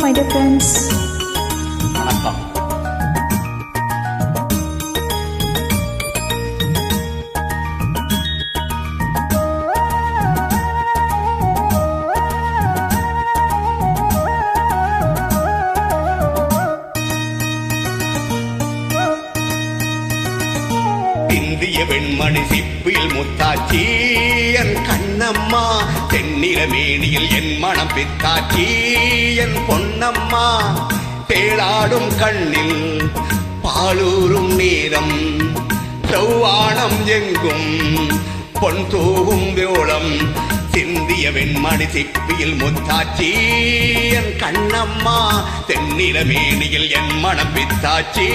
my dear friends. வணக்கம். இந்திய வெண்மணி சிப்பில் முத்தாச்சி என் கண்ணம்மா, தென்னில மேனியில் என் மனம் பித்தாச்சி என் பொன்னம்மா, தேளாடும் கண்ணில் பாலூரும் நேரம், செவ்வானம் எங்கும் பொன் தூவும் வேளம், சிந்திய வெண்மணி சிப்பியில் முத்தாச்சி என் கண்ணம்மா, தென்னில மேனியில் என் மனம் பித்தாச்சி.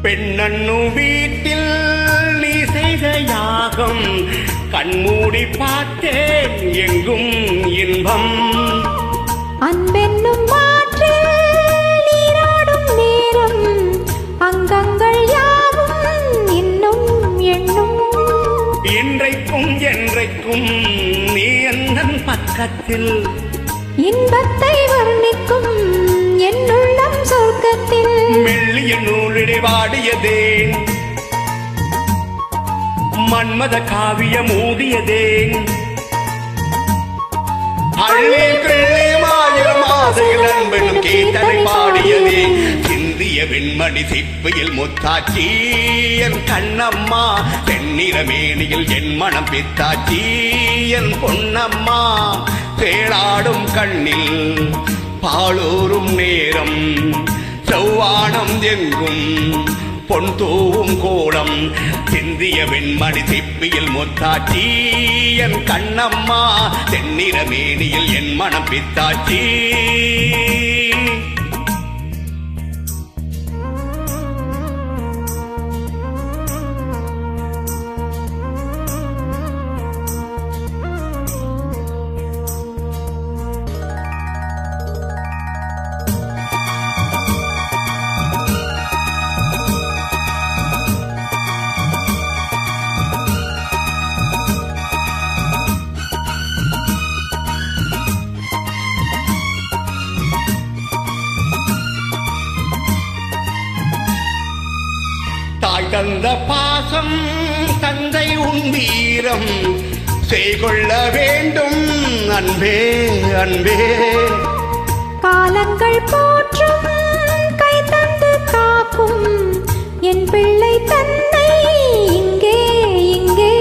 பெண்ணன்னு வீட்டில் நீ செய்த யாகம், கண்மூடி பார்த்தேன் எங்கும் இன்பம். அன்பென்னும் மாற்றில் நீராடும் நேரம், அங்கங்கள் யாவும் இன்னும் எண்ணும். இன்றைக்கும் என்றைக்கும் நீ எந்தன் பக்கத்தில், இன்பத்தை வர்ணிக்கும் என்னுள்ளம் சொர்க்கத்தில். மெல்லிய நூலிடை வாடியதேன், மன்மத காவிய மூடியதேன், அள்ளி கிள்ளி மாயிரம் ஆசைகள் அன்பெனும் கீர்த்தனை பாடியதே. சிந்திய வெண்மணி சிப்பியில் முத்தாச்சி என் கண்ணம்மா, தென்னில மேனியில் என் மனம் பித்தாச்சி என் பொன்னம்மா, தேளாடும் கண்ணில் பாலூரும் நேரம், செவ்வானம் எங்கும் பொன் தூவும் கோலம், சிந்திய வெண்மணி சிப்பியில் முத்தாச்சி என் கண்ணம்மா, தென்னில மேனியில் என் மனம் பித்தாச்சி. தாய் தந்த பாசம் தந்தை உன் வீரம், செய்கொள்ள வேண்டும் அன்பே அன்பே. காலங்கள் போற்றும் கை தந்து காக்கும் என் பிள்ளை தன்னை இங்கே இங்கே.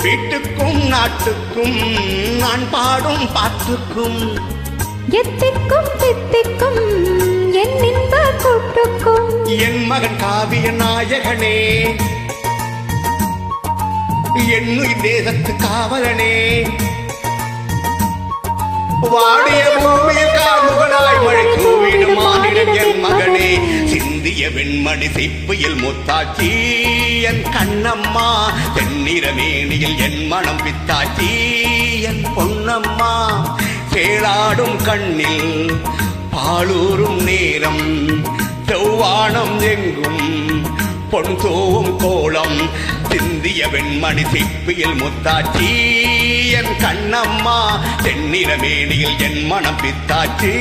வீட்டுக்கும் நாட்டுக்கும் நான் பாடும் பாட்டுக்கும், எத்திக்கும் தித்திக்கும் என் இன்ப கூட்டுக்கும். என் மகன் காவிய நாயகனே, என்னுயிர் தேசத்து காவலனே, வாடிய பூமியில் காமுகனாய் மழை தூவிடும் மானிடன் என் மகனே. சிந்திய வெண்மணி சிப்பியில் முத்தாச்சி என் கண்ணம்மா, தென்னில மேனியில் என் மனம் பித்தாச்சி என் பொன்னம்மா, கேளாடும் கண்ணில் பாலூரும் நேரம், செவ்வானம் எங்கும் பொன் தூவும் கோலம், சிந்திய வெண்மணி சிப்பியில் முத்தாச்சி என் கண்ணம்மா, தென்னில மேனியில் என் மனம் பித்தாச்சி.